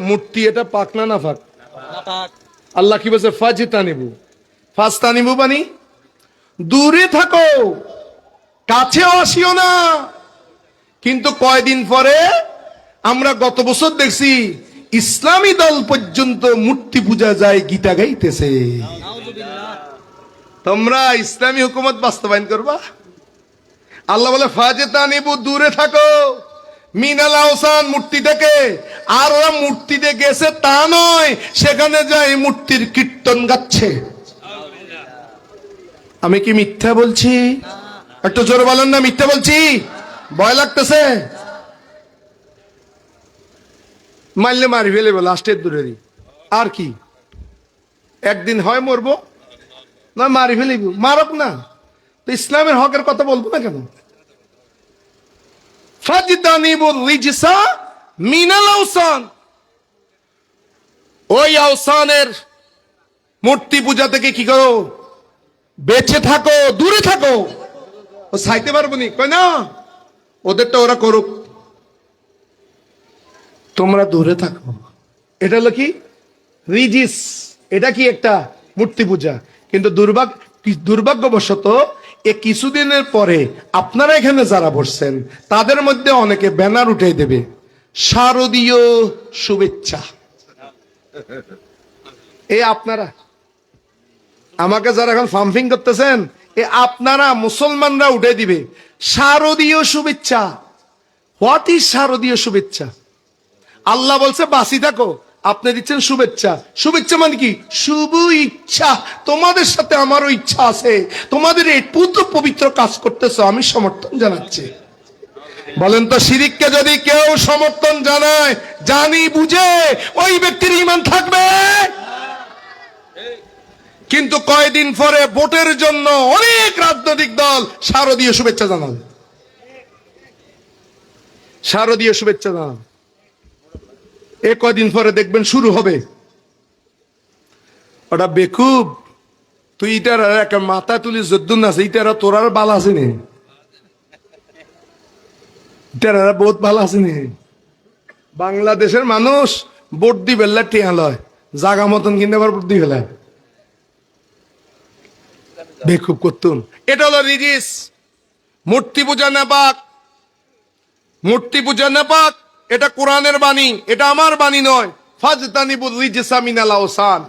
মূর্তি এটা পাক না না পাক? আল্লাহ কি বলছে? ফাজিতানিবু, ফাস্তানিবু বানি দূরে থাকো, কাছেও আসিও না। কিন্তু কয়দিন পরে আমরা গত বছর দেখছি ইসলামী দল পর্যন্ত মূর্তি পূজা যায়, গীতা গাইতেছে। তোমরা ইসলামী হুকুমত বাস্তবায়ন করবা? আল্লাহ বলে ফাজিতানিবু, দূরে থাকো, মিনাল আওসান, মূর্তি থেকে। আর ওরা মূর্তিতে গেছে তা নয়, সেখানে যায় মূর্তির কীর্তন গাচ্ছে। আমি কি মিথ্যা বলছি? একটু জোরে বলেন না, মিথ্যা বলছি? ভয় লাগতেছে? মারলে মারি ফেলেবো, লাস্টের দূরেরই। আর কি একদিন হয় মরবো, না মারি ফেলিব, মারক না তো ইসলামের হকের কথা বলবো না কেন? ফাজিতানিবুর রিজসা মিনাল আওসান, ওই আওসানের মূর্তি পূজা থেকে কি করো? বেঁচে থাকো, দূরে থাকো। ও চাইতে পারবো নি? কই না, ওদেরটা ওরা করুক, তোমরা দূরে থাকো। এটা হলো কি? রিজিস। এটা কি? একটা মূর্তি পূজা। কিন্তু দুর্ভাগ্যবশত এ কিছুদিনের পরে আপনারা এখানে যারা বসছেন তাদের মধ্যে অনেকে ব্যানার উঠে দেবে, শারদীয় শুভেচ্ছা। এ আপনারা আমাকে যারা এখন পাম্পিং করতেছেন, এ আপনারা মুসলমানরা উঠে দিবে শারদীয় শুভেচ্ছা। হোয়াট ইজ শারদীয় শুভেচ্ছা? আল্লাহ বলছে বাঁচি থাকো, আপনি দিচ্ছেন শুভেচ্ছা। শুভেচ্ছা মানে কি? শুভ ইচ্ছা। তোমাদের সাথে আমারও ইচ্ছা আছে, তোমাদের এই পুত্র পবিত্র কাজ করতেছো, আমি সমর্থন জানাচ্ছি। বলেন তো, শিরিককে যদি কেউ সমর্থন জানায়, জানি বুঝে, ওই ব্যক্তির ঈমান থাকবে? কিন্তু কয়দিন পরে ভোটের জন্য অনেক রাজনৈতিক দল শারদীয় শুভেচ্ছা জানাবে, শারদীয় শুভেচ্ছা জানাবে। এ কয়দিন পরে দেখবেন শুরু হবে। ওটা বেকুব, তুই ইটার একটা মাথা তুলি যদ্দুন আছে, ইটারা তোরার বাল আছে নে, ইটারা বহুত ভালো আছে নে। বাংলাদেশের মানুষ ভোট দি বেলা টিয়া লয়, জাগা মতন কিনতে আবার ভোট দি ফেলায়। বেকুব করতুন। এটা হলো রিজিস। মূর্তি পূজা নাপাক, মূর্তি পূজা নাপাক। এটা কোরআনের বাণী, এটা আমার বাণী নয়। ফাজতানিবুর রিজসা মিনাল আওসান।